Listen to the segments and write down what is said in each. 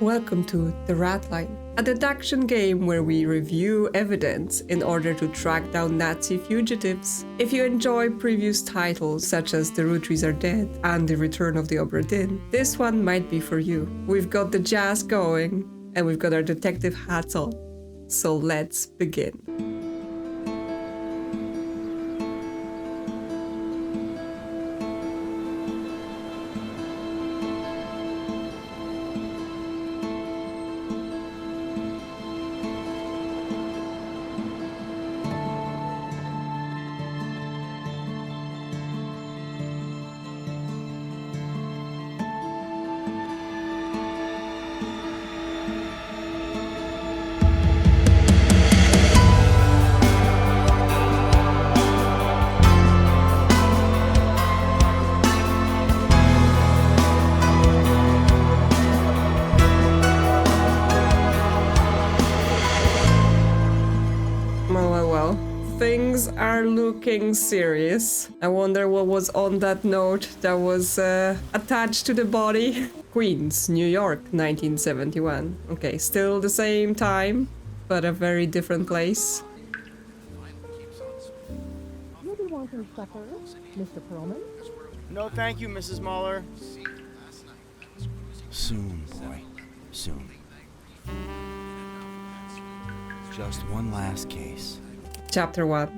Welcome to the Ratline, a deduction game where we review evidence in order to track down Nazi fugitives. If you enjoy previous titles such as The Roottrees Are Dead and The Return of the Obra Dinn, this one might be for you. We've got the jazz going and we've got our detective hats on. So let's begin. Well, things are looking serious. I wonder what was on that note that was attached to the body. Queens, New York, 1971. Okay, still the same time, but a very different place. Maybe want some supper, Mr. Perlman? No, thank you, Mrs. Muller. Soon, boy. Soon. Just one last case. Chapter 1.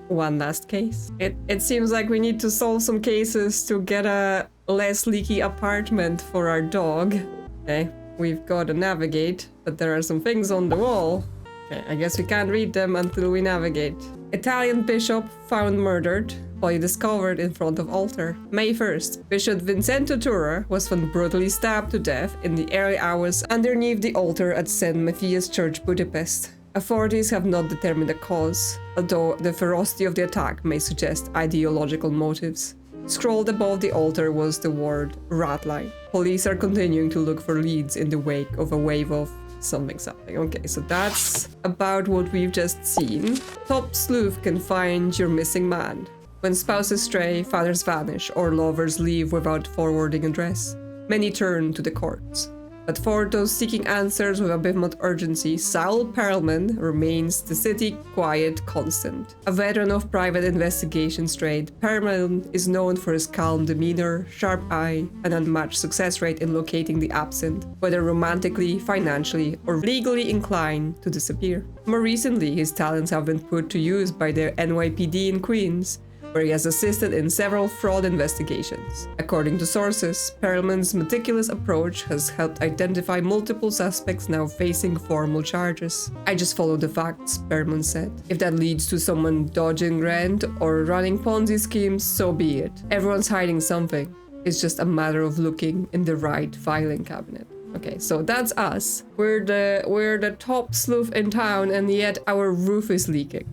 One last case. It seems like we need to solve some cases to get a less leaky apartment for our dog. Okay, we've got to navigate, but there are some things on the wall. Okay, I guess we can't read them until we navigate. Italian bishop found murdered, body discovered in front of altar. May 1st, Bishop Vincenzo Turra was found brutally stabbed to death in the early hours underneath the altar at St. Matthias Church, Budapest. Authorities have not determined the cause, although the ferocity of the attack may suggest ideological motives. Scrawled above the altar was the word Ratline. Police are continuing to look for leads in the wake of a wave of something. Okay, so that's about what we've just seen. Top sleuth can find your missing man. When spouses stray, fathers vanish, or lovers leave without forwarding address, many turn to the courts. But for those seeking answers with a bit more urgency, Saul Perlman remains the city quiet constant. A veteran of private investigations trade, Perlman is known for his calm demeanor, sharp eye, and unmatched success rate in locating the absent, whether romantically, financially, or legally inclined to disappear. More recently, his talents have been put to use by the NYPD in Queens, where he has assisted in several fraud investigations. According to sources, Perlman's meticulous approach has helped identify multiple suspects now facing formal charges. I just follow the facts, Perlman said. If that leads to someone dodging rent or running Ponzi schemes, so be it. Everyone's hiding something. It's just a matter of looking in the right filing cabinet. Okay, so that's us. We're the top sleuth in town, and yet our roof is leaking.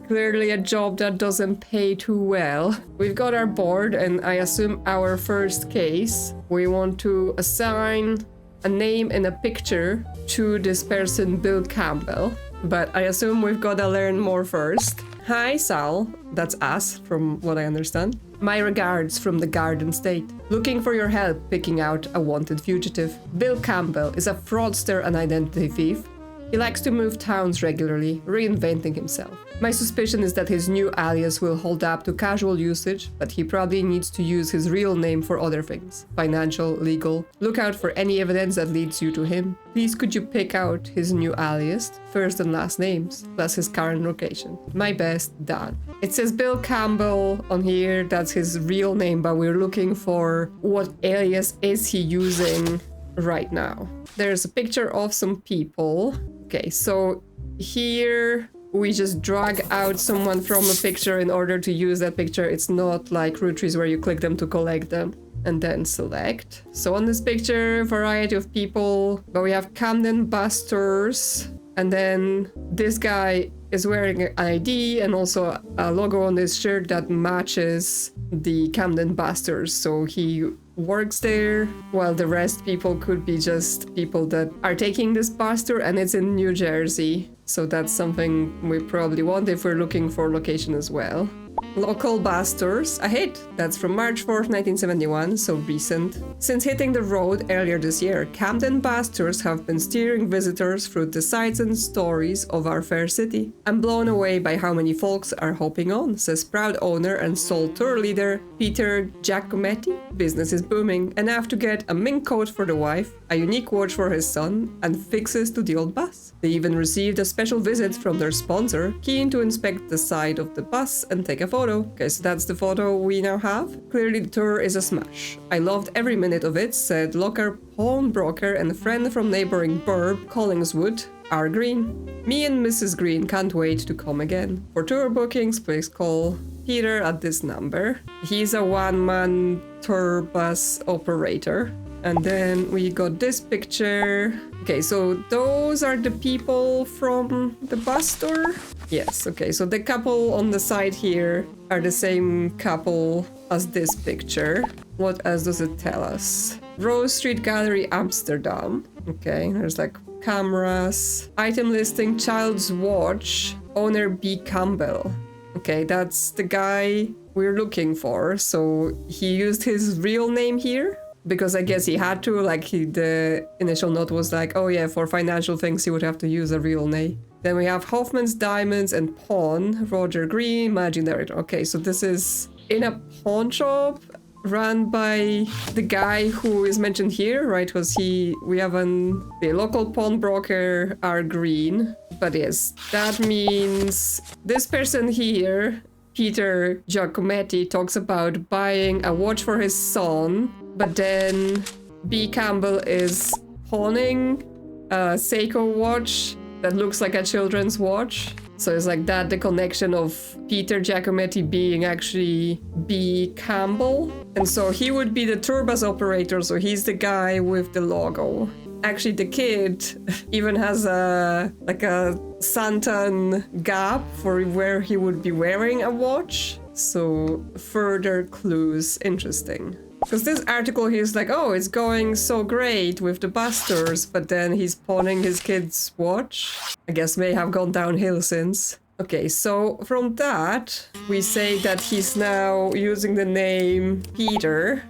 Clearly a job that doesn't pay too well. We've got our board, and I assume our first case. We want to assign a name and a picture to this person, Bill Campbell. But I assume we've got to learn more first. Hi, Sal. That's us, from what I understand. My regards from the Garden State. Looking for your help picking out a wanted fugitive. Bill Campbell is a fraudster and identity thief. He likes to move towns regularly, reinventing himself. My suspicion is that his new alias will hold up to casual usage, but he probably needs to use his real name for other things. Financial, legal. Look out for any evidence that leads you to him. Please could you pick out his new alias, first and last names, plus his current location. My best, Dan. It says Bill Campbell on here, that's his real name, but we're looking for what alias is he using right now. There's a picture of some people. Okay, so here we just drag out someone from a picture in order to use that picture. It's not like Roottrees where you click them to collect them and then select. So on this picture, variety of people, but we have Camden Busters, and then this guy is wearing an ID and also a logo on his shirt that matches the Camden Busters. So he works there, while the rest people could be just people that are taking this bus tour, and it's in New Jersey. So that's something we probably want if we're looking for location as well. Local busters. A hit. That's from March 4th, 1971, so recent. Since hitting the road earlier this year, Camden busters have been steering visitors through the sights and stories of our fair city. I'm blown away by how many folks are hopping on, says proud owner and sole tour leader Peter Giacometti. Business is booming. Enough to get a mink coat for the wife, a unique watch for his son, and fixes to the old bus. They even received a special visit from their sponsor, keen to inspect the side of the bus and take a photo. Okay, so that's the photo we now have. Clearly the tour is a smash. I loved every minute of it, said local pawnbroker and friend from neighboring burb, Collingswood, R. Green. Me and Mrs. Green can't wait to come again. For tour bookings, please call Peter at this number. He's a one-man tour bus operator. And then we got this picture. Okay, so those are the people from the bus tour. Yes, okay, so the couple on the side here are the same couple as this picture. What else does it tell us? Rose Street Gallery, Amsterdam. Okay, there's like cameras. Item listing, child's watch, owner B. Campbell. Okay, that's the guy we're looking for. So he used his real name here. Because I guess he had to, like, the initial note was like, oh yeah, for financial things he would have to use a real name. Then we have Hoffman's Diamonds and Pawn, Roger Green, managing director. Okay, so this is in a pawn shop run by the guy who is mentioned here, right? Because we have the local pawnbroker R. Green. But yes, that means this person here, Peter Giacometti, talks about buying a watch for his son. But then B. Campbell is pawning a Seiko watch that looks like a children's watch. So it's like that, the connection of Peter Giacometti being actually B. Campbell. And so he would be the tour bus operator, so he's the guy with the logo. Actually, the kid even has a suntan gap for where he would be wearing a watch. So further clues, interesting. Because this article he's like, oh, it's going so great with the busters, but then he's pawning his kid's watch. I guess may have gone downhill since. Okay, so from that, we say that he's now using the name Peter.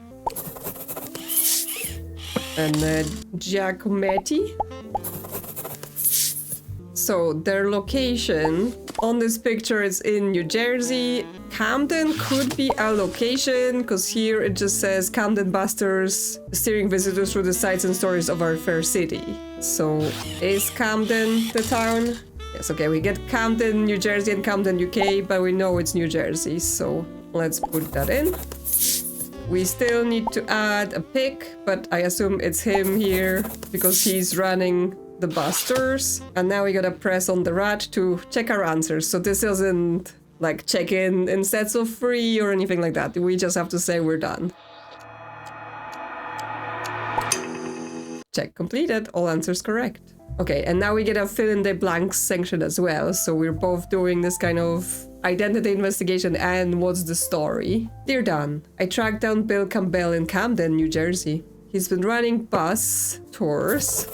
And Giacometti. So their location on this picture is in New Jersey. Camden could be a location, because here it just says Camden Busters steering visitors through the sights and stories of our fair city. So is Camden the town? Yes, okay, we get Camden, New Jersey and Camden, UK, but we know it's New Jersey, so let's put that in. We still need to add a pic, but I assume it's him here because he's running the busters. And now we gotta press on the rat to check our answers. So this isn't like check in sets of 3 or anything like that. We just have to say we're done. Check completed, all answers correct. Okay, and now we get a fill in the blanks section as well. So we're both doing this kind of identity investigation and what's the story. Dear Dan, I tracked down Bill Campbell in Camden, New Jersey. He's been running bus tours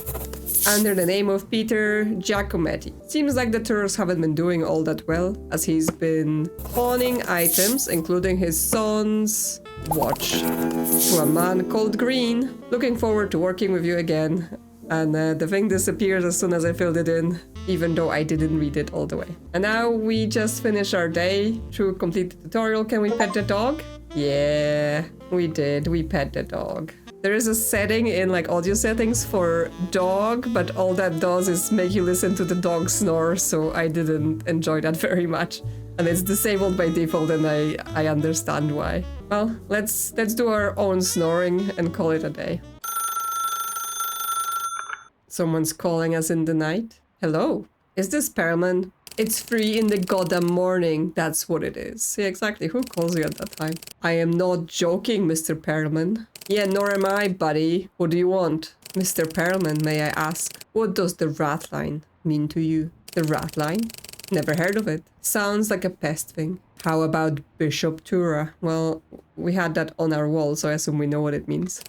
under the name of Peter Giacometti. Seems like the tours haven't been doing all that well, as he's been pawning items, including his son's watch, to a man called Green. Looking forward to working with you again. And the thing disappeared as soon as I filled it in, even though I didn't read it all the way. And now we just finished our day to complete the tutorial. Can we pet the dog? Yeah, we did. We pet the dog. There is a setting in like audio settings for dog, but all that does is make you listen to the dog snore, so I didn't enjoy that very much. And it's disabled by default, and I understand why. Well, let's do our own snoring and call it a day. Someone's calling us in the night. Hello, is this Perlman? It's 3 in the goddamn morning. That's what it is. Yeah, exactly. Who calls you at that time? I am not joking, Mr. Perlman. Yeah, nor am I, buddy. What do you want? Mr. Perlman, may I ask, what does the Ratline mean to you? The Ratline? Never heard of it. Sounds like a pest thing. How about Bishop Tura? Well, we had that on our wall, so I assume we know what it means.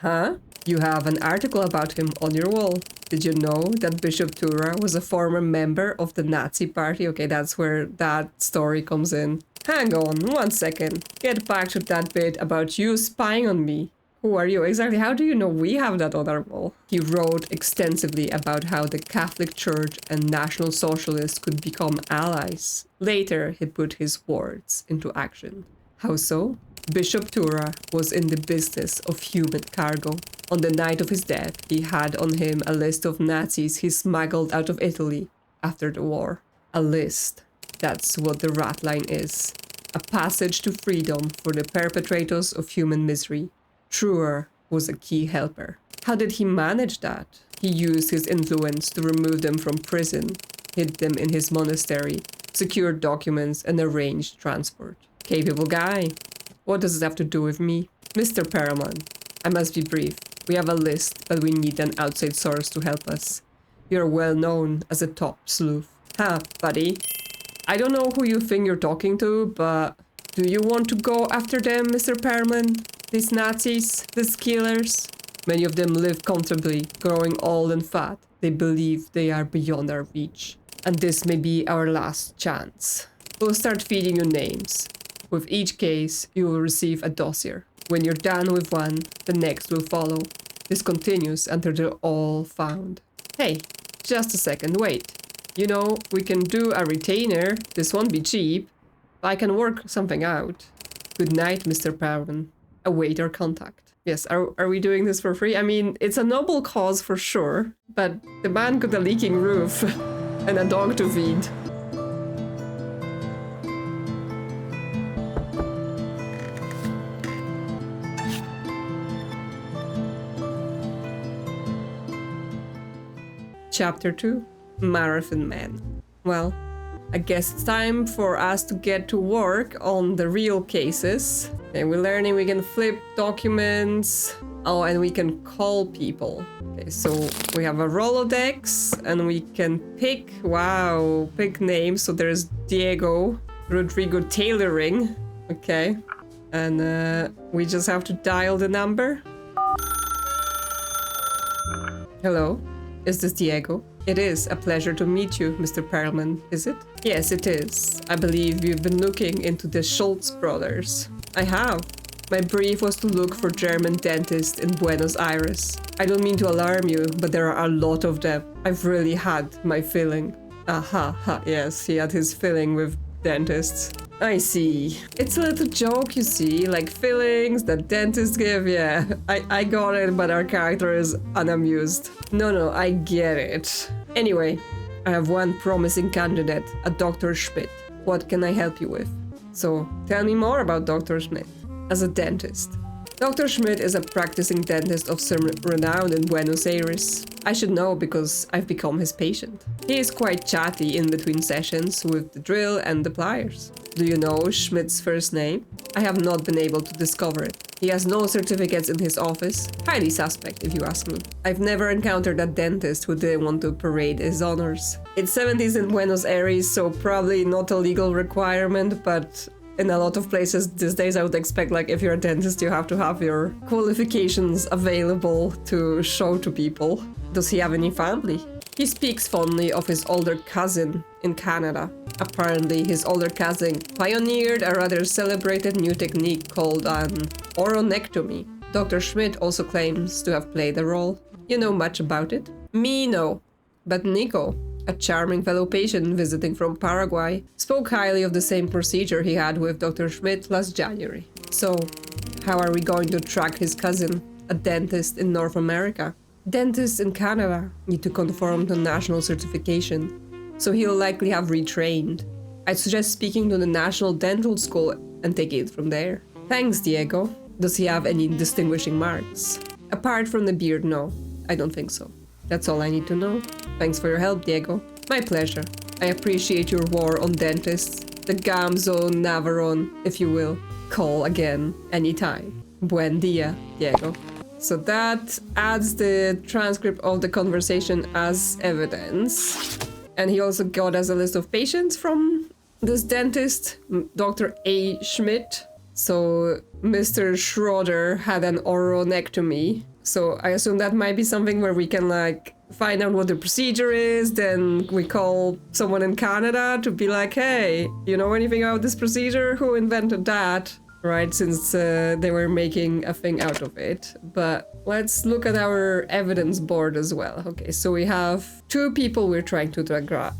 Huh? You have an article about him on your wall. Did you know that Bishop Tura was a former member of the Nazi party? Okay, that's where that story comes in. Hang on, 1 second. Get back to that bit about you spying on me. Who are you? Exactly, how do you know we have that on our wall? He wrote extensively about how the Catholic Church and National Socialists could become allies. Later, he put his words into action. How so? Bishop Tura was in the business of human cargo. On the night of his death, he had on him a list of Nazis he smuggled out of Italy after the war. A list. That's what the Ratline is. A passage to freedom for the perpetrators of human misery. Truer was a key helper. How did he manage that? He used his influence to remove them from prison, hid them in his monastery, secured documents, and arranged transport. Capable guy. What does this have to do with me? Mr. Perelman, I must be brief. We have a list, but we need an outside source to help us. You're well known as a top sleuth. Ha, buddy. I don't know who you think you're talking to, but do you want to go after them, Mr. Perelman? These Nazis, these killers? Many of them live comfortably, growing old and fat. They believe they are beyond our reach. And this may be our last chance. We'll start feeding you names. With each case, you will receive a dossier. When you're done with one, the next will follow. This continues until they're all found. Hey, just a second, wait. You know, we can do a retainer. This won't be cheap. But I can work something out. Good night, Mr. Perelman. Await our contact. Yes, are we doing this for free? I mean, it's a noble cause for sure, but the man got a leaking roof and a dog to feed. Chapter 2, Marathon Man. Well, I guess it's time for us to get to work on the real cases. Okay, we're learning we can flip documents. Oh, and we can call people. Okay, so we have a Rolodex and we can pick, wow, pick names. So there's Diego, Rodrigo Tailoring. Okay, and we just have to dial the number. Hello, is this Diego? It is a pleasure to meet you, Mr. Perelman, is it? Yes, it is. I believe you've been looking into the Schultz brothers. I have. My brief was to look for German dentists in Buenos Aires. I don't mean to alarm you, but there are a lot of them. I've really had my filling. Aha, yes, he had his filling with dentists. I see. It's a little joke, you see, like fillings that dentists give, yeah. I got it, but our character is unamused. No, I get it. Anyway, I have one promising candidate, a Dr. Schmidt. What can I help you with? So, tell me more about Dr. Schmidt. As a dentist. Dr. Schmidt is a practicing dentist of some renown in Buenos Aires. I should know because I've become his patient. He is quite chatty in between sessions with the drill and the pliers. Do you know Schmidt's first name? I have not been able to discover it. He has no certificates in his office. Highly suspect, if you ask me. I've never encountered a dentist who didn't want to parade his honors. It's 70s in Buenos Aires, so probably not a legal requirement, but in a lot of places these days I would expect, like, if you're a dentist, you have to have your qualifications available to show to people. Does he have any family? He speaks fondly of his older cousin in Canada. Apparently, his older cousin pioneered a rather celebrated new technique called an oronectomy. Dr. Schmidt also claims to have played a role. You know much about it? Me, no. But Nico, a charming fellow patient visiting from Paraguay, spoke highly of the same procedure he had with Dr. Schmidt last January. So, how are we going to track his cousin, a dentist in North America? Dentists in Canada need to conform to national certification, so he'll likely have retrained. I'd suggest speaking to the National Dental School and taking it from there. Thanks, Diego. Does he have any distinguishing marks? Apart from the beard, no. I don't think so. That's all I need to know. Thanks for your help, Diego. My pleasure. I appreciate your war on dentists. The Gamzo Navarone, if you will. Call again, anytime. Buen dia, Diego. So that adds the transcript of the conversation as evidence. And he also got us a list of patients from this dentist, Dr. A. Schmidt. So Mr. Schroeder had an oronectomy. So I assume that might be something where we can like find out what the procedure is, then we call someone in Canada to be like, hey, you know anything about this procedure? Who invented that? Right, since they were making a thing out of it. But let's look at our evidence board as well. Okay, so we have 2 people we're trying to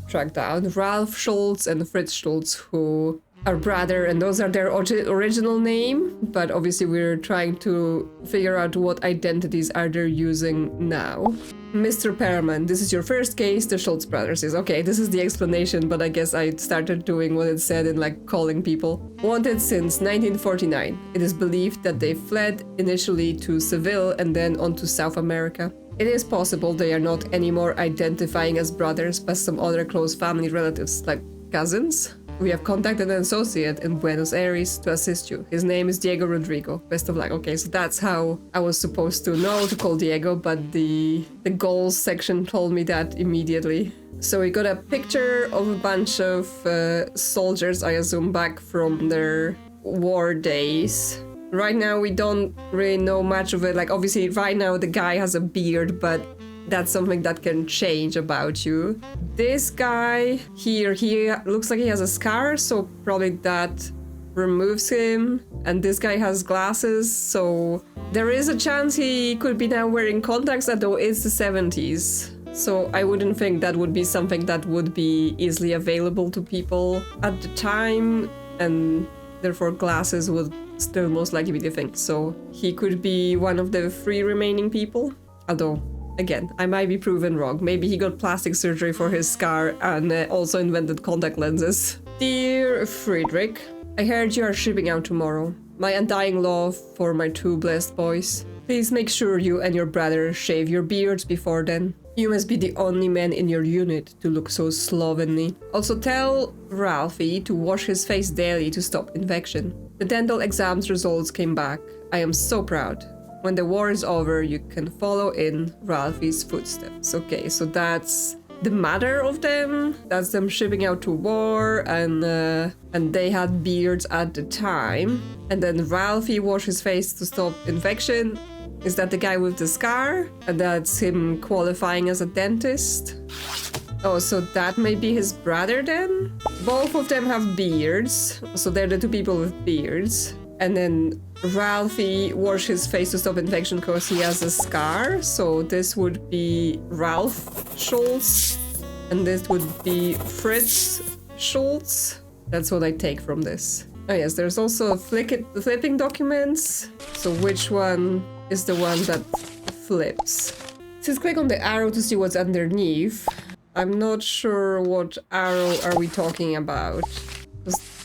track down, Ralph Schultz and Fritz Schultz, who are brother, and those are their original name, but obviously we're trying to figure out what identities are they using now. Mr. Perelman, this is your first case, the Schultz brothers is. Okay, this is the explanation, but I guess I started doing what it said in like calling people. Wanted since 1949. It is believed that they fled initially to Seville and then on to South America. It is possible they are not anymore identifying as brothers, but some other close family relatives, like cousins. We have contacted an associate in Buenos Aires to assist you. His name is Diego Rodrigo. Best of luck. Okay, so that's how I was supposed to know to call Diego, but the goals section told me that immediately. So we got a picture of a bunch of soldiers, I assume, back from their war days. Right now, we don't really know much of it. Like, obviously, right now, the guy has a beard, but that's something that can change about you. This guy here, he looks like he has a scar, so probably that removes him. And this guy has glasses, so there is a chance he could be now wearing contacts, although it's the 70s. So I wouldn't think that would be something that would be easily available to people at the time, and therefore glasses would still most likely be the thing. So he could be one of the 3 remaining people, although again, I might be proven wrong. Maybe he got plastic surgery for his scar and also invented contact lenses. Dear Friedrich, I heard you are shipping out tomorrow. My undying love for my 2 blessed boys. Please make sure you and your brother shave your beards before then. You must be the only man in your unit to look so slovenly. Also tell Ralphie to wash his face daily to stop infection. The dental exam's results came back. I am so proud. When the war is over, you can follow in Ralphie's footsteps. Okay, so that's the mother of them. That's them shipping out to war, and they had beards at the time. And then Ralphie washed his face to stop infection. Is that the guy with the scar? And that's him qualifying as a dentist. Oh, so that may be his brother then? Both of them have beards, so they're the 2 people with beards. And then Ralphie washed his face to stop infection because he has a scar. So this would be Ralph Schultz. And this would be Fritz Schultz. That's what I take from this. Oh yes, there's also flipping documents. So which one is the one that flips? Just click on the arrow to see what's underneath. I'm not sure what arrow are we talking about.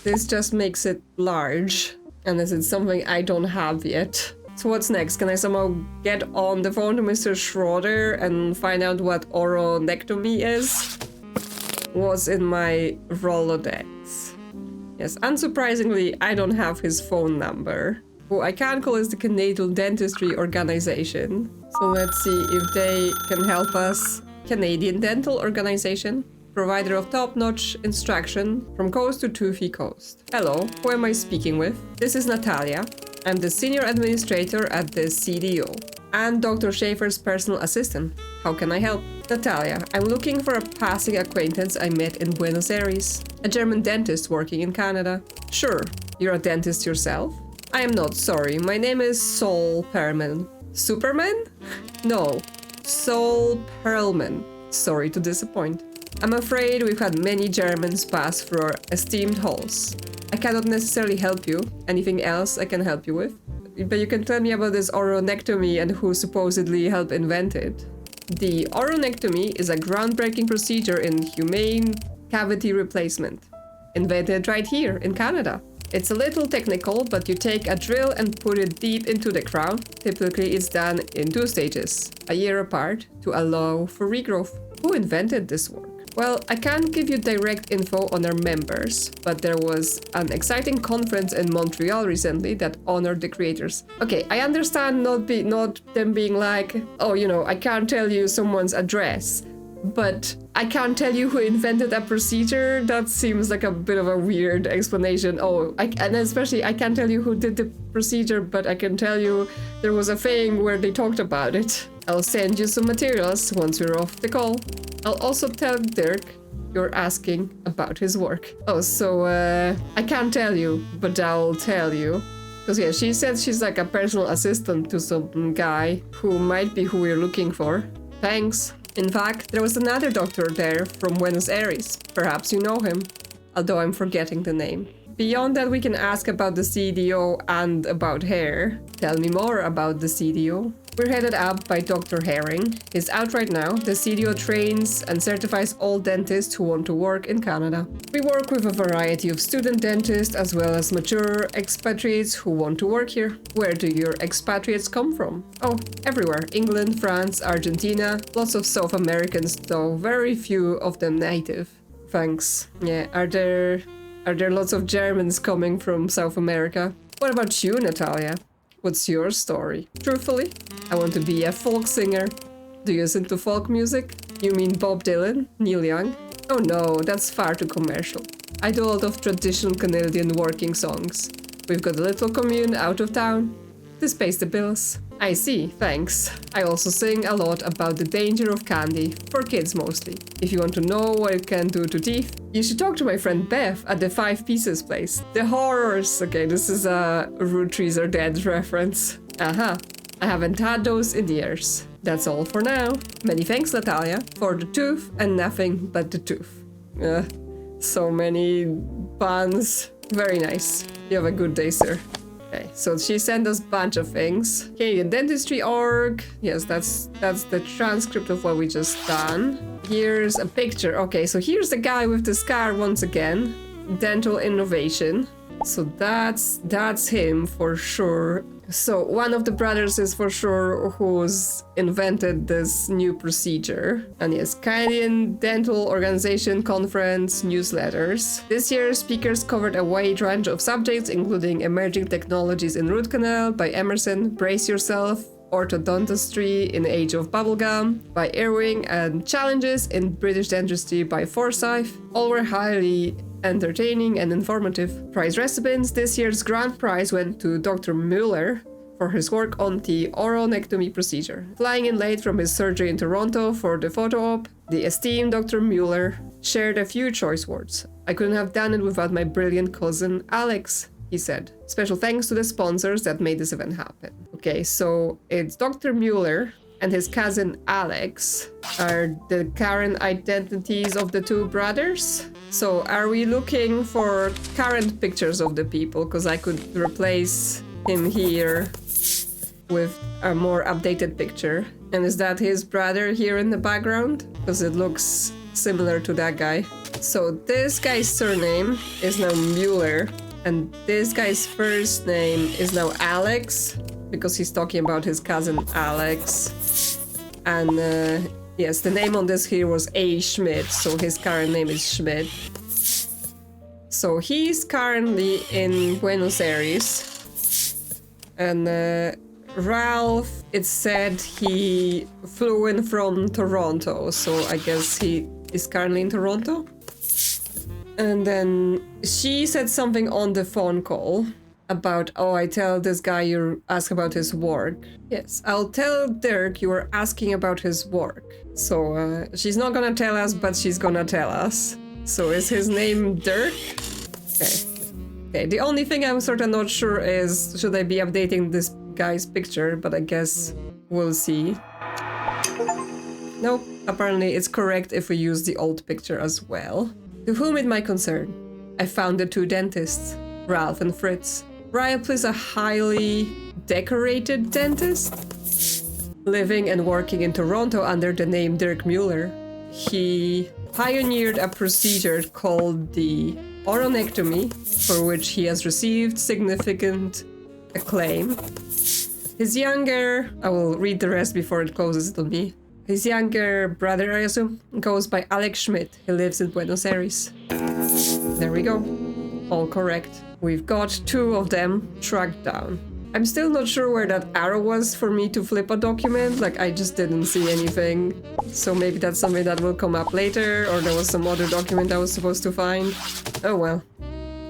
This just makes it large. Unless it's something I don't have yet. So what's next? Can I somehow get on the phone to Mr. Schroeder and find out what oronectomy is? What's in my Rolodex? Yes, unsurprisingly, I don't have his phone number. Who I can call is the Canadian Dentistry Organization. So let's see if they can help us. Canadian Dental Organization. Provider of top-notch instruction from coast to Toothy Coast. Hello, who am I speaking with? This is Natalia. I'm the senior administrator at the CDO and Dr. Schaefer's personal assistant. How can I help? Natalia, I'm looking for a passing acquaintance I met in Buenos Aires, a German dentist working in Canada. Sure, you're a dentist yourself? I am not, sorry. My name is Sol Perelman. Superman? No, Sol Perelman. Sorry to disappoint. I'm afraid we've had many Germans pass through our esteemed halls. I cannot necessarily help you. Anything else I can help you with? But you can tell me about this oronectomy and who supposedly helped invent it. The oronectomy is a groundbreaking procedure in humane cavity replacement. Invented right here in Canada. It's a little technical, but you take a drill and put it deep into the crown. Typically it's done in 2 stages, a year apart, to allow for regrowth. Who invented this work? Well, I can't give you direct info on our members, but there was an exciting conference in Montreal recently that honored the creators. Okay, I understand not them being like, oh, you know, I can't tell you someone's address, but I can't tell you who invented that procedure. That seems like a bit of a weird explanation. And especially I can't tell you who did the procedure, but I can tell you there was a thing where they talked about it. I'll send you some materials once we're off the call. I'll also tell Dirk you're asking about his work. I can't tell you, but I'll tell you. Because yeah, she said she's like a personal assistant to some guy who might be who we're looking for. Thanks. In fact, there was another doctor there from Buenos Aires. Perhaps you know him, although I'm forgetting the name. Beyond that, we can ask about the CDO and about hair. Tell me more about the CDO. We're headed up by Dr. Herring. He's out right now. The CDO trains and certifies all dentists who want to work in Canada. We work with a variety of student dentists as well as mature expatriates who want to work here. Where do your expatriates come from? Oh, everywhere. England, France, Argentina. Lots of South Americans, though very few of them native. Thanks. Yeah, are there lots of Germans coming from South America? What about you, Natalia? What's your story? Truthfully, I want to be a folk singer. Do you listen to folk music? You mean Bob Dylan? Neil Young? Oh no, that's far too commercial. I do a lot of traditional Canadian working songs. We've got a little commune out of town. This pays the bills. I see, thanks. I also sing a lot about the danger of candy, for kids mostly. If you want to know what it can do to teeth, you should talk to my friend Bev at the 5 Pieces place. The horrors! Okay, this is a Roottrees Are Dead reference. Aha, I haven't had those in years. That's all for now. Many thanks, Natalia, for the tooth and nothing but the tooth. So many puns. Very nice. You have a good day, sir. Okay, so she sent us a bunch of things. Canadian Dentistry org. Yes, that's the transcript of what we just done. Here's a picture. Okay, so here's the guy with the scar once again. Dental innovation. So that's him for sure. So one of the brothers is for sure who's invented this new procedure. And yes, Canadian Dental Organization Conference newsletters. This year, speakers covered a wide range of subjects, including emerging technologies in root canal by Emerson, Brace Yourself, orthodontistry in the age of bubblegum by Irving, and challenges in British dentistry by Forsyth. All were highly entertaining and informative. Prize recipients: this year's grand prize went to Dr. Mueller for his work on the oronectomy procedure. Flying in late from his surgery in Toronto for the photo op, the esteemed Dr. Mueller shared a few choice words. I couldn't have done it without my brilliant cousin Alex, he said. Special thanks to the sponsors that made this event happen. Okay, so it's Dr. Mueller and his cousin Alex are the current identities of the two brothers. So are we looking for current pictures of the people? Because I could replace him here with a more updated picture. And is that his brother here in the background? Because it looks similar to that guy. So this guy's surname is now Mueller. And this guy's first name is now Alex, because he's talking about his cousin Alex. And yes, the name on this here was A. Schmidt, so his current name is Schmidt. So he's currently in Buenos Aires. And Ralph, it said he flew in from Toronto, so I guess he is currently in Toronto. And then she said something on the phone call about, oh, I tell this guy you ask about his work. Yes, I'll tell Dirk you were asking about his work. So she's not gonna tell us, but she's gonna tell us. So is his name Dirk? Okay, the only thing I'm sort of not sure is, should I be updating this guy's picture? But I guess we'll see. Nope, apparently it's correct if we use the old picture as well. To whom it might concern, I found the two dentists, Ralph and Fritz. Ralph is a highly decorated dentist, living and working in Toronto under the name Dirk Mueller. He pioneered a procedure called the oronectomy, for which he has received significant acclaim. His younger, I will read the rest before it closes on me. His younger brother, I assume, goes by Alex Schmidt. He lives in Buenos Aires. There we go. All correct. We've got two of them tracked down. I'm still not sure where that arrow was for me to flip a document. Like, I just didn't see anything. So maybe that's something that will come up later, or there was some other document I was supposed to find. Oh well.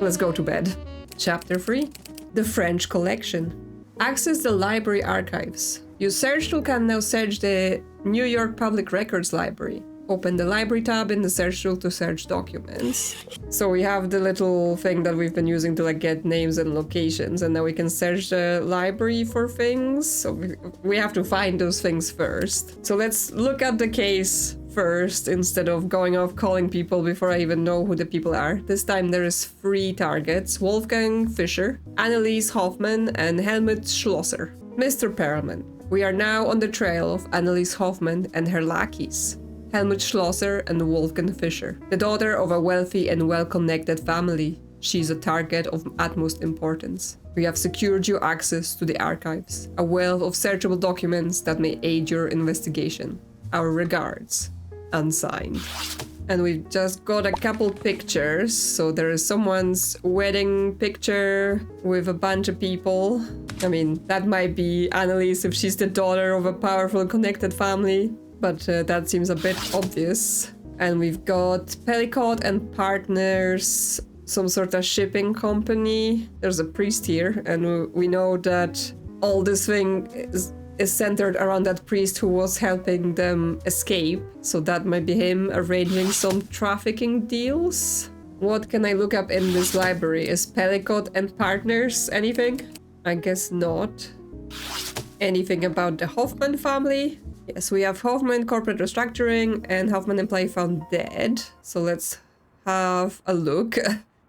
Let's go to bed. Chapter 3. The French Collection. Access the library archives. Your search tool can now search the New York Public Records Library. Open the library tab in the search tool to search documents. So we have the little thing that we've been using to like get names and locations, and now we can search the library for things. So we have to find those things first. So let's look at the case first instead of going off calling people before I even know who the people are. This time there is 3 targets: Wolfgang Fischer, Annelies Hoffman, and Helmut Schlosser. Mr. Perelman, we are now on the trail of Annelies Hoffman and her lackeys, Helmut Schlosser and Wolfgang Fischer, the daughter of a wealthy and well-connected family. She's a target of utmost importance. We have secured you access to the archives, a wealth of searchable documents that may aid your investigation. Our regards. Unsigned. And we've just got a couple pictures. So there is someone's wedding picture with a bunch of people. I mean, that might be Annelies if she's the daughter of a powerful connected family. But that seems a bit obvious. And we've got Pellicott and Partners, some sort of shipping company. There's a priest here, and we know that all this thing is centered around that priest who was helping them escape. So that might be him arranging some trafficking deals. What can I look up in this library? Is Pellicott and Partners anything? I guess not. Anything about the Hoffman family? Yes, we have Hoffman corporate restructuring and Hoffman employee found dead. So let's have a look.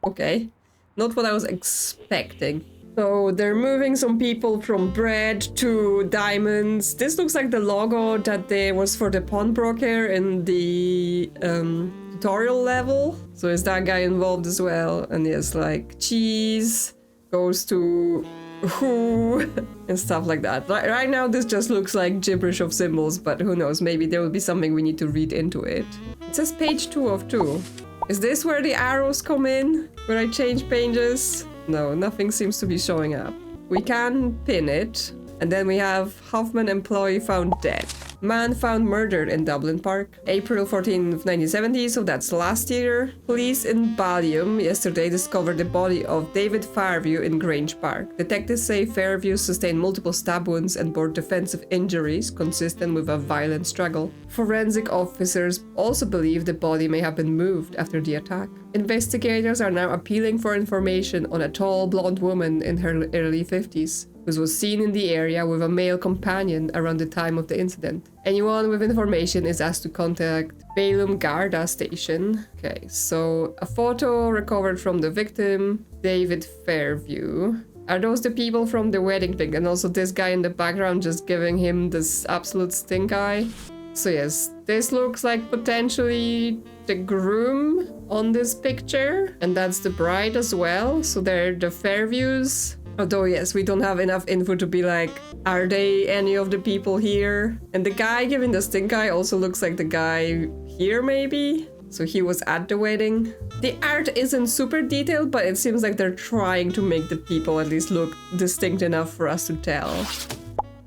Okay, not what I was expecting. So they're moving some people from bread to diamonds. This looks like the logo that there was for the pawnbroker in the tutorial level. So is that guy involved as well? And yes, like cheese goes to who and stuff like that. Right now this just looks like gibberish of symbols, but who knows, maybe there will be something we need to read into it. It says page 2 of 2. Is this where the arrows come in? Where I change pages? No, nothing seems to be showing up. We can pin it. And then we have Hoffman employee found dead. Man found murdered in Dublin Park. April 14th, 1970, so that's last year. Police in Ballium yesterday discovered the body of David Fairview in Grange Park. Detectives say Fairview sustained multiple stab wounds and bore defensive injuries consistent with a violent struggle. Forensic officers also believe the body may have been moved after the attack. Investigators are now appealing for information on a tall blonde woman in her early 50s. who was seen in the area with a male companion around the time of the incident. Anyone with information is asked to contact Balum Garda station. Okay, so a photo recovered from the victim, David Fairview. Are those the people from the wedding pic? And also this guy in the background just giving him this absolute stink eye. So yes, this looks like potentially the groom on this picture. And that's the bride as well. So they're the Fairviews. Although yes, we don't have enough info to be like, are they any of the people here? And the guy giving the stink eye also looks like the guy here maybe? So he was at the wedding. The art isn't super detailed, but it seems like they're trying to make the people at least look distinct enough for us to tell.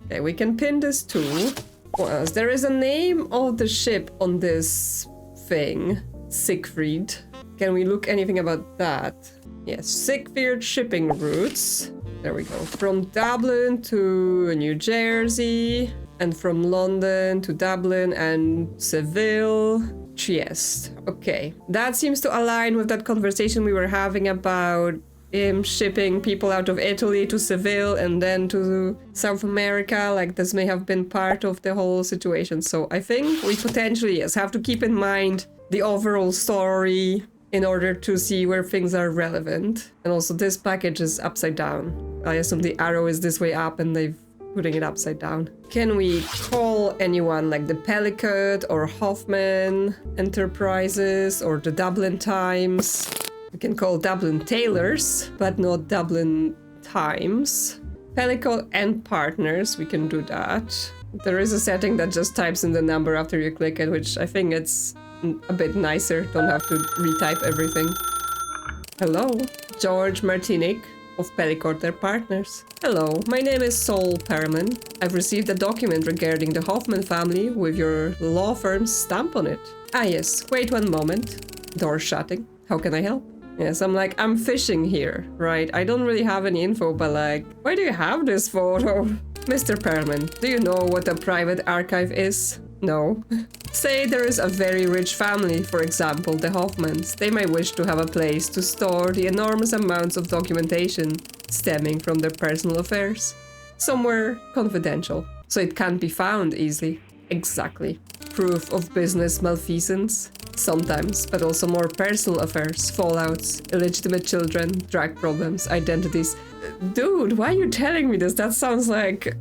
Okay, we can pin this too. What else? There is a name of the ship on this thing. Siegfried. Can we look anything about that? Yes, Siegfried shipping routes. There we go. From Dublin to New Jersey. And from London to Dublin and Seville. Trieste. Okay. That seems to align with that conversation we were having about him shipping people out of Italy to Seville and then to South America. Like this may have been part of the whole situation. So I think we potentially, yes, have to keep in mind the overall story in order to see where things are relevant. And also this package is upside down. I assume the arrow is this way up and they've putting it upside down. Can we call anyone like the Pellicott or Hoffman Enterprises or the Dublin Times? We can call Dublin Tailors, but not Dublin Times. Pellicott and Partners, we can do that. There is a setting that just types in the number after you click it, which I think it's a bit nicer. Don't have to retype everything. Hello, George Martinic. of Pellicord, their partners. Hello, my name is Sol Perman. I've received a document regarding the Hoffman family with your law firm's stamp on it. Ah yes, wait one moment. Door shutting. How can I help? Yes, I'm fishing here, right? I don't really have any info, but like, why do you have this photo? Mr. Perman, do you know what a private archive is? No. Say there is a very rich family, for example, the Hoffmans. They might wish to have a place to store the enormous amounts of documentation stemming from their personal affairs. Somewhere confidential, so it can't be found easily. Exactly. Proof of business malfeasance? Sometimes, but also more personal affairs, fallouts, illegitimate children, drug problems, identities. Dude, why are you telling me this? That sounds like,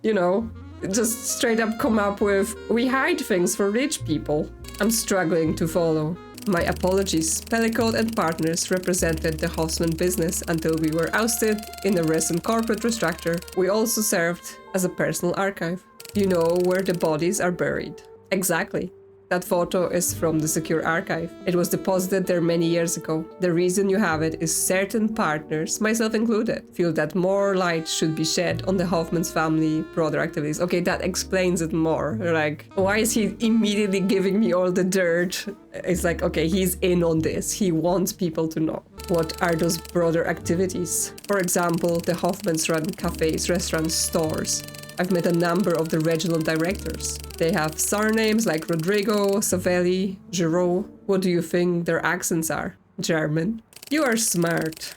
you know, just straight up come up with, we hide things for rich people. I'm struggling to follow. My apologies. Pellicord and partners represented the Hoffman business until we were ousted in a recent corporate restructure. We also served as a personal archive. You know where the bodies are buried. Exactly. That photo is from the secure archive. It was deposited there many years ago. The reason you have it is certain partners, myself included, feel that more light should be shed on the Hoffman's family broader activities. Okay, that explains it more. Like, why is he immediately giving me all the dirt? It's like, okay, he's in on this. He wants people to know. What are those broader activities? For example, the Hoffmans run cafes, restaurants, stores. I've met a number of the regional directors. They have surnames like Rodrigo, Savelli, Giraud. What do you think their accents are? German. You are smart.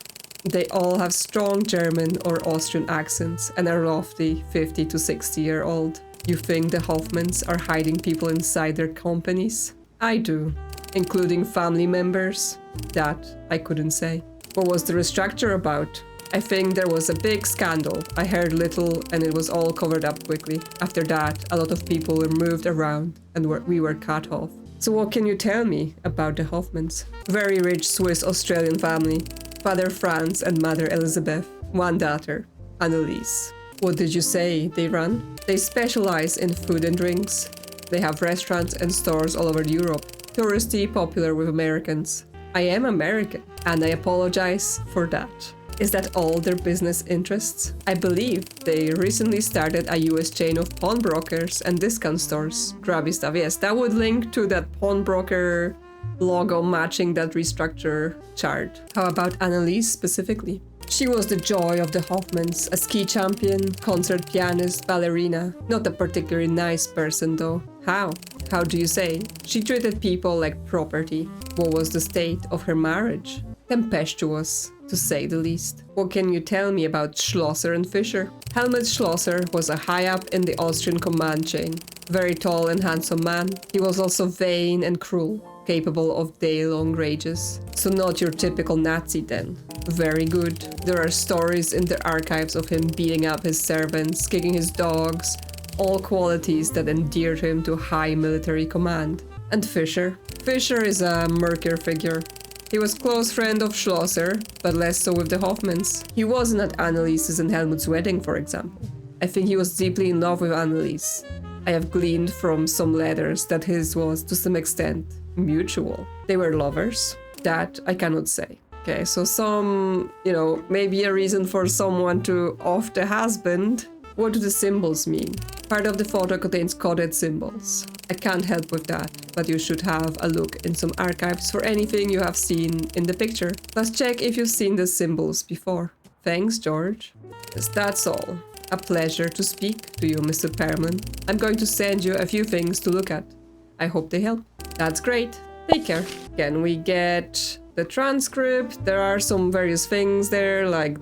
They all have strong German or Austrian accents and are roughly 50 to 60-year-old. You think the Hoffmans are hiding people inside their companies? I do, including family members. That I couldn't say. What was the restructure about? I think there was a big scandal. I heard little and it was all covered up quickly. After that, a lot of people were moved around and we were cut off. So what can you tell me about the Hoffmans? Very rich Swiss-Australian family. Father Franz and mother Elizabeth. One daughter, Anneliese. What did you say they run? They specialize in food and drinks. They have restaurants and stores all over Europe. Touristy, popular with Americans. I am American and I apologize for that. Is that all their business interests? I believe they recently started a US chain of pawnbrokers and discount stores. Grubby stuff, yes, that would link to that pawnbroker logo matching that restructure chart. How about Anneliese specifically? She was the joy of the Hoffmans, a ski champion, concert pianist, ballerina. Not a particularly nice person though. How? How do you say? She treated people like property. What was the state of her marriage? Tempestuous, to say the least. What can you tell me about Schlosser and Fischer? Helmut Schlosser was a high up in the Austrian command chain. Very tall and handsome man. He was also vain and cruel, capable of day-long rages. So not your typical Nazi then. Very good. There are stories in the archives of him beating up his servants, kicking his dogs, all qualities that endeared him to high military command. And Fischer? Fischer is a murkier figure. He was close friend of Schlosser, but less so with the Hoffmans. He wasn't at Anneliese's and Helmut's wedding, for example. I think he was deeply in love with Anneliese. I have gleaned from some letters that his was, to some extent, mutual. They were lovers. That I cannot say. Okay, so some, maybe a reason for someone to off the husband. What do the symbols mean? Part of the photo contains coded symbols. I can't help with that, but you should have a look in some archives for anything you have seen in the picture. Plus check if you've seen the symbols before. Thanks, George. Yes, that's all. A pleasure to speak to you, Mr. Perman. I'm going to send you a few things to look at. I hope they help. That's great. Take care. Can we get the transcript? There are some various things there, like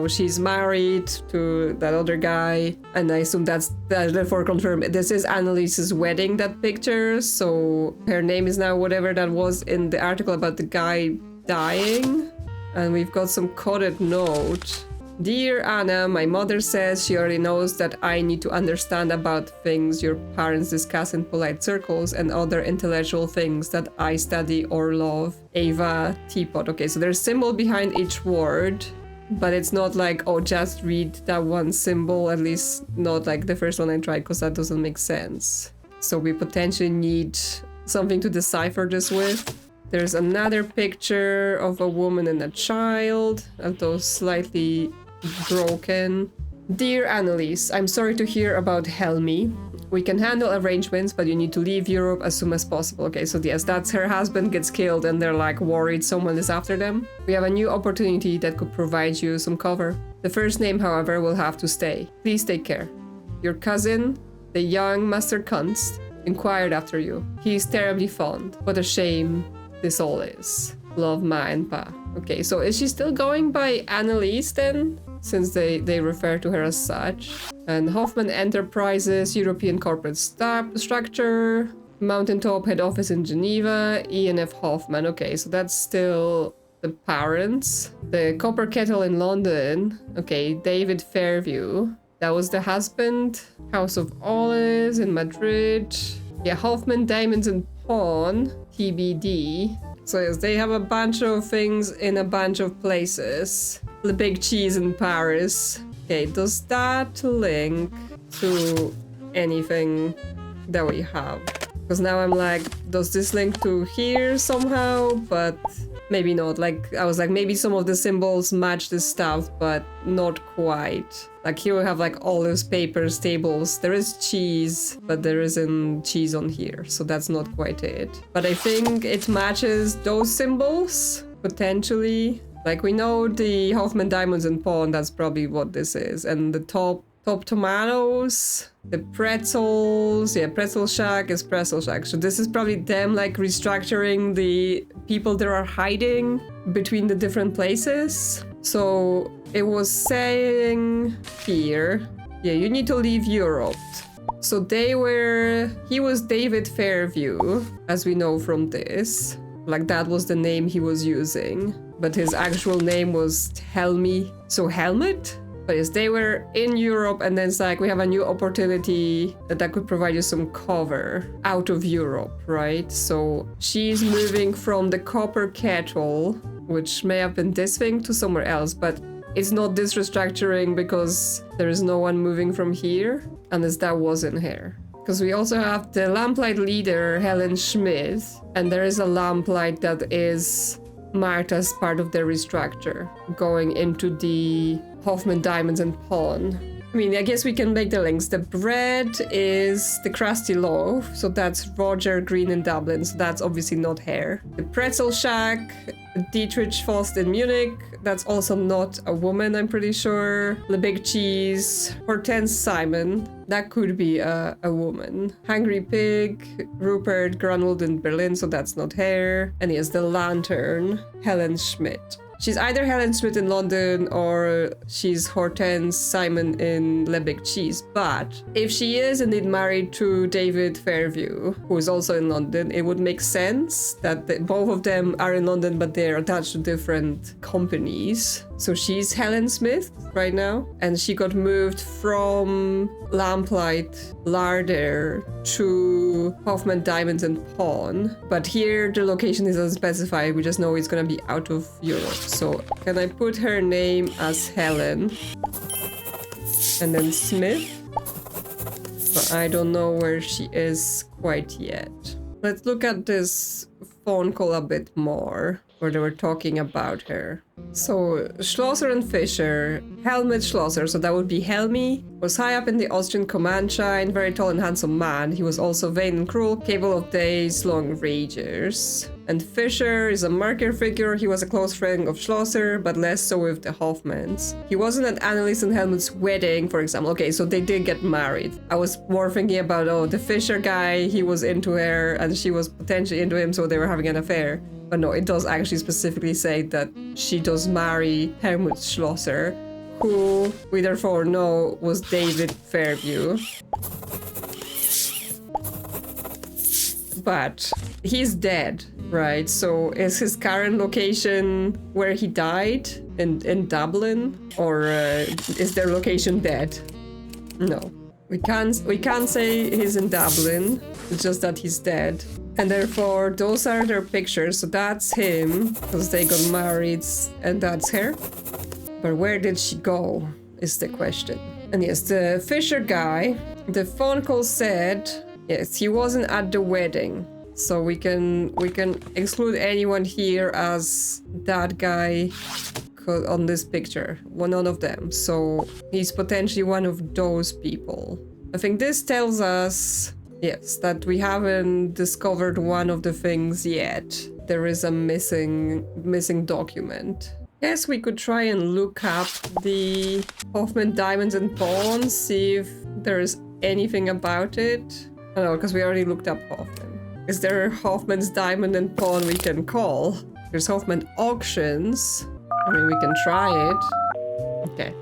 she's married to that other guy, and I assume that's therefore confirmed. This is Anneliese's wedding, that picture, so her name is now whatever that was in the article about the guy dying. And we've got some coded note. Dear Anna, my mother says she already knows that I need to understand about things your parents discuss in polite circles and other intellectual things that I study or love. Ava Teapot. Okay, so there's symbol behind each word. But it's not like, oh, just read that one symbol, at least not like the first one I tried, because that doesn't make sense. So we potentially need something to decipher this with. There's another picture of a woman and a child, although slightly broken. Dear Annalise, I'm sorry to hear about Helmi. We can handle arrangements, but you need to leave Europe as soon as possible. Okay, so yes, that's her husband gets killed and they're like worried someone is after them. We have a new opportunity that could provide you some cover. The first name, however, will have to stay. Please take care. Your cousin, the young Master Kunst, inquired after you. He is terribly fond. What a shame this all is. Love, Ma and Pa. Okay, so is she still going by Annalise then? Since they refer to her as such. And Hoffman Enterprises, European corporate structure, Mountaintop head office in Geneva, E&F Hoffman. Okay, so that's still the parents. The Copper Kettle in London. Okay, David Fairview. That was the husband. House of Olives in Madrid. Yeah, Hoffman Diamonds and Pawn, TBD. So yes, they have a bunch of things in a bunch of places. The big cheese in Paris. Okay, does that link to anything that we have? Because now I'm like, does this link to here somehow? But maybe not. Like, I was like, maybe some of the symbols match this stuff, but not quite. Like here we have like olives, papers, tables. There is cheese, but there isn't cheese on here. So that's not quite it. But I think it matches those symbols, potentially. Like we know the Hoffman Diamonds and Pawn, that's probably what this is. And the top tomatoes, the pretzels, yeah, Pretzel Shack is Pretzel Shack. So this is probably them like restructuring the people that are hiding between the different places. So it was saying here, yeah, you need to leave Europe. So he was David Fairview, as we know from this. Like that was the name he was using. But his actual name was Helmi. So Helmet? But yes, they were in Europe and then it's like we have a new opportunity that could provide you some cover out of Europe, right? So she's moving from the Copper Kettle, which may have been this thing, to somewhere else, but it's not this restructuring because there is no one moving from here, unless that wasn't here. Because we also have the Lamplight leader, Helen Schmidt, and there is a Lamplight that is marked as part of their restructure, going into the Hoffman Diamonds and Pawn. I mean, I guess we can make the links. The bread is the Crusty Loaf, so that's Roger Green in Dublin, so that's obviously not here. The Pretzel Shack, Dietrich Faust in Munich, that's also not a woman, I'm pretty sure. The Big Cheese, Hortense Simon, that could be a woman. Hungry Pig, Rupert Grunwald in Berlin, so that's not her. And yes, the Lantern, Helen Schmidt. She's either Helen Schmidt in London or she's Hortense Simon in Le Big Cheese. But if she is indeed married to David Fairview, who is also in London, it would make sense that both of them are in London, but they're attached to different companies. So she's Helen Smith right now, and she got moved from Lamplight Larder to Hoffman Diamonds and Pawn. But here the location is unspecified, we just know it's gonna be out of Europe. So can I put her name as Helen? And then Smith? But I don't know where she is quite yet. Let's look at this phone call a bit more, where they were talking about her. So Schlosser and Fischer, Helmut Schlosser, so that would be Helmi, was high up in the Austrian command line, very tall and handsome man. He was also vain and cruel, capable of days-long rages. And Fischer is a murkier figure. He was a close friend of Schlosser, but less so with the Hoffmans. He wasn't at Annelies and Helmut's wedding, for example. Okay, so they did get married. I was more thinking about, oh, the Fischer guy, he was into her and she was potentially into him, so they were having an affair. But no, it does actually specifically say that she does marry Helmut Schlosser, who we therefore know was David Fairview. But he's dead, right? So is his current location where he died in Dublin, or is their location dead? No, we can't say he's in Dublin. It's just that he's dead. And therefore, those are their pictures. So that's him, because they got married, and that's her. But where did she go, is the question. And yes, the Fisher guy, the phone call said, yes, he wasn't at the wedding. So we can exclude anyone here as that guy on this picture. Well, none of them. So he's potentially one of those people. I think this tells us, yes, that we haven't discovered one of the things yet. There is a missing document. Guess we could try and look up the Hoffman Diamonds and Pawns, see if there's anything about it. I don't know, because we already looked up Hoffman. Is there Hoffman's Diamond and Pawn we can call? There's Hoffman Auctions. I mean, we can try it. Okay.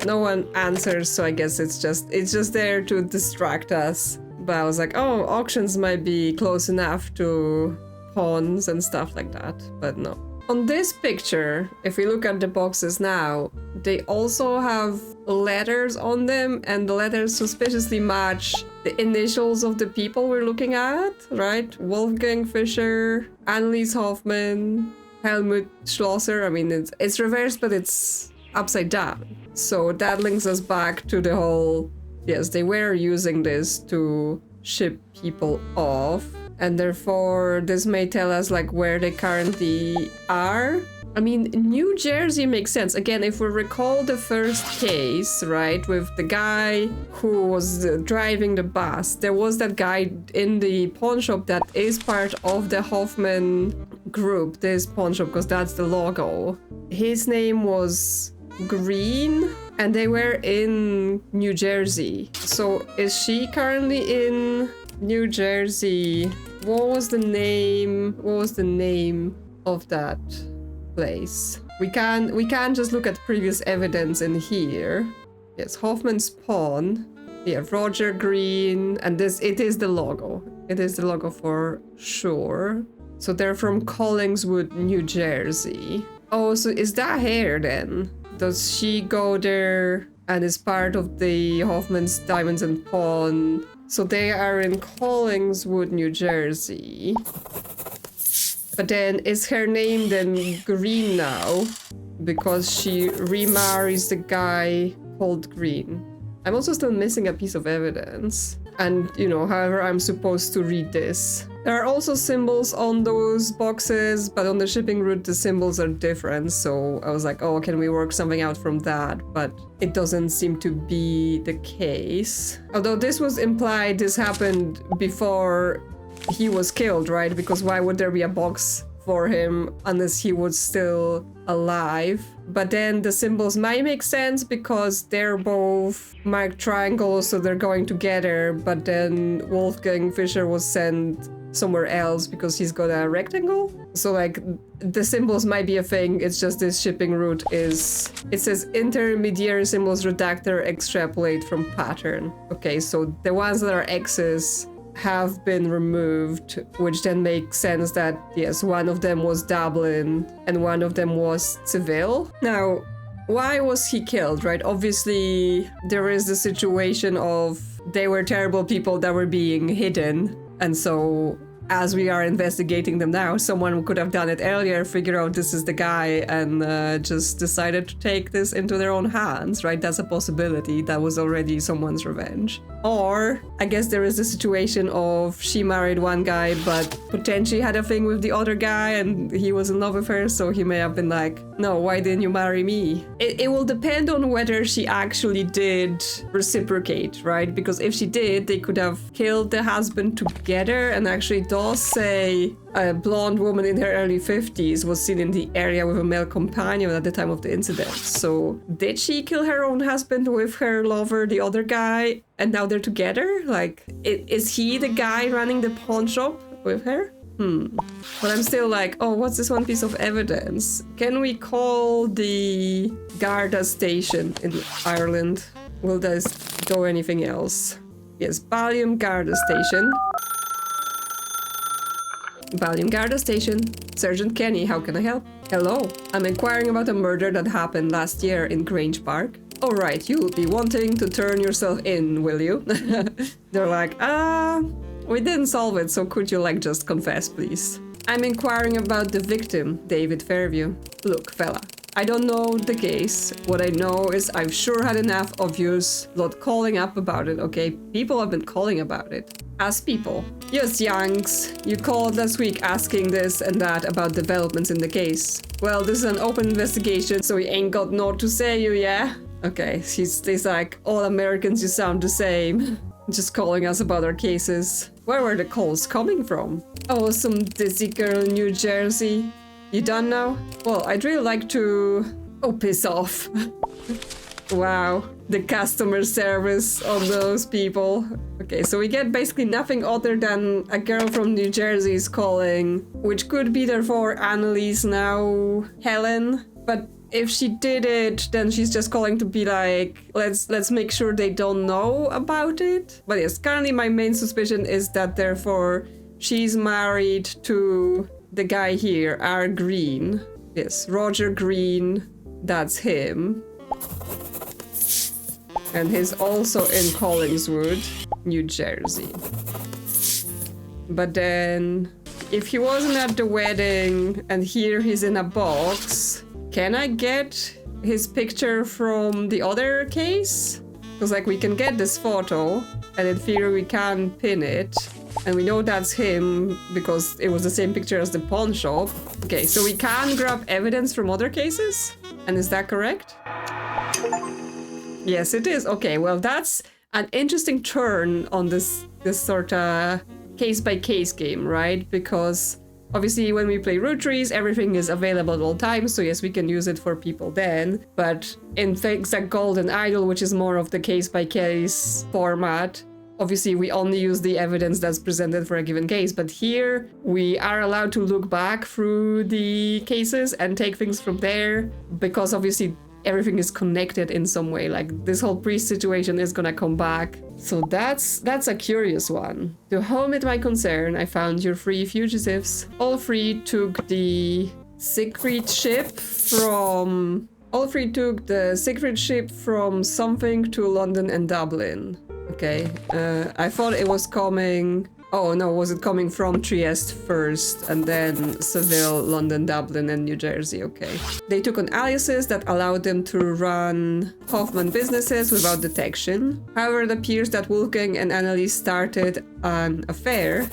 No one answers, so I guess it's just there to distract us. But I was like, oh, auctions might be close enough to pawns and stuff like that, but no. On this picture, if we look at the boxes now, they also have letters on them, and the letters suspiciously match the initials of the people we're looking at, right? Wolfgang Fischer, Annelies Hoffman, Helmut Schlosser. I mean, it's reversed, but it's upside down. So that links us back to the whole, yes, they were using this to ship people off. And therefore, this may tell us like where they currently are. I mean, New Jersey makes sense. Again, if we recall the first case, right, with the guy who was driving the bus, there was that guy in the pawn shop that is part of the Hoffman group, this pawn shop, because that's the logo. His name was Green, and they were in New Jersey. So is she currently in New Jersey? What was the name of that place? We can just look at previous evidence in here. Yes, Hoffman's Pawn. Yeah, Roger Green, and it is the logo. It is the logo for sure. So they're from Collingswood, New Jersey. Oh, so is that her then? Does she go there and is part of the Hoffman's Diamonds and Pawn? So they are in Collingswood, New Jersey. But then is her name then Green now? Because she remarries the guy called Green. I'm also still missing a piece of evidence. And, you know, however I'm supposed to read this. There are also symbols on those boxes, but on the shipping route the symbols are different. So I was like, oh, can we work something out from that? But it doesn't seem to be the case. Although this was implied this happened before he was killed, right? Because why would there be a box for him unless he was still alive? But then the symbols might make sense because they're both marked triangles, so they're going together. But then Wolfgang Fischer was sent somewhere else because he's got a rectangle. So like the symbols might be a thing. It's just this shipping route is, it says intermediary symbols redactor extrapolate from pattern. Okay, so the ones that are X's have been removed, which then makes sense that yes, one of them was Dublin and one of them was Seville. Now, why was he killed, right? Obviously, there is the situation of they were terrible people that were being hidden, and so as we are investigating them now, someone could have done it earlier, figure out this is the guy, and just decided to take this into their own hands, right? That's a possibility. That was already someone's revenge. Or, I guess there is the situation of she married one guy, but potentially had a thing with the other guy, and he was in love with her, so he may have been like, no, why didn't you marry me? It will depend on whether she actually did reciprocate, right? Because if she did, they could have killed the husband together, and actually does say a blonde woman in her early 50s was seen in the area with a male companion at the time of the incident. So did she kill her own husband with her lover, the other guy, and now they're together? Like, is he the guy running the pawn shop with her? But I'm still like, oh, what's this one piece of evidence? Can we call the Garda station in Ireland? Will this go anything else? Yes, Ballium Garda station. Ballium Garda station. Sergeant Kenny, how can I help? Hello, I'm inquiring about a murder that happened last year in Grange Park. All right, you'll be wanting to turn yourself in, will you? They're like, we didn't solve it, so could you like just confess, please? I'm inquiring about the victim, David Fairview. Look, fella, I don't know the case. What I know is I've sure had enough of yous lot calling up about it, okay? People have been calling about it. As people. Yes, Yanks, you called last week asking this and that about developments in the case. Well, this is an open investigation, so we ain't got naught to say you, yeah? Okay, he's like, all Americans, you sound the same. Just calling us about our cases. Where were the calls coming from? Oh, some dizzy girl in New Jersey. You done now? Well, I'd really like to... Oh, piss off. Wow, the customer service on those people. Okay, so we get basically nothing other than a girl from New Jersey is calling, which could be therefore Annalise now Helen. But if she did it, then she's just calling to be like, let's make sure they don't know about it. But yes, currently my main suspicion is that therefore she's married to the guy here, R. Green. Yes, Roger Green, that's him. And he's also in Collingswood, New Jersey. But then, if he wasn't at the wedding and here he's in a box, can I get his picture from the other case? Because like we can get this photo and in theory we can pin it. And we know that's him because it was the same picture as the pawn shop. Okay, so we can grab evidence from other cases? And is that correct? Yes, it is. Okay, well, that's an interesting turn on this sort of case-by-case game, right? Because obviously when we play Roottrees, everything is available at all times, so yes, we can use it for people then. But in things like Golden Idol, which is more of the case-by-case format, obviously we only use the evidence that's presented for a given case. But here, we are allowed to look back through the cases and take things from there, because obviously everything is connected in some way. Like this whole priest situation is gonna come back. So that's a curious one. To whom it might concern, I found your 3 fugitives. All 3 took the secret ship from... All 3 took the secret ship from something to London and Dublin. Okay, I thought it was coming... Oh no, was it coming from Trieste first and then Seville, London, Dublin and New Jersey? Okay. They took on aliases that allowed them to run Hoffman businesses without detection. However, it appears that Wolfgang and Annalise started an affair.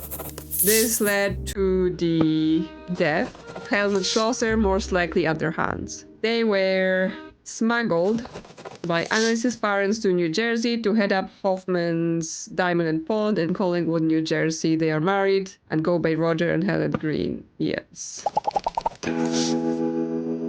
This led to the death of Helmut Schlosser, most likely at their hands. They were smuggled by Annalise's parents to New Jersey to head up Hoffman's Diamond and Pond in Collingwood, New Jersey. They are married and go by Roger and Helen Green. Yes.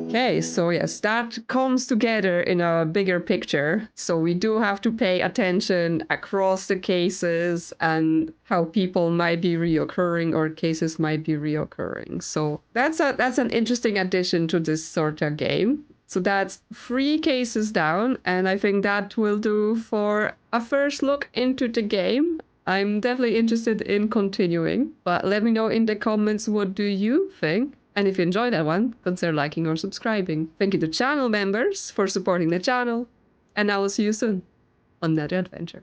Okay, so yes, that comes together in a bigger picture. So we do have to pay attention across the cases and how people might be reoccurring or cases might be reoccurring. So that's an interesting addition to this sort of game. So that's 3 cases down, and I think that will do for a first look into the game. I'm definitely interested in continuing, but let me know in the comments what do you think. And if you enjoyed that one, consider liking or subscribing. Thank you to channel members for supporting the channel, and I will see you soon on another adventure.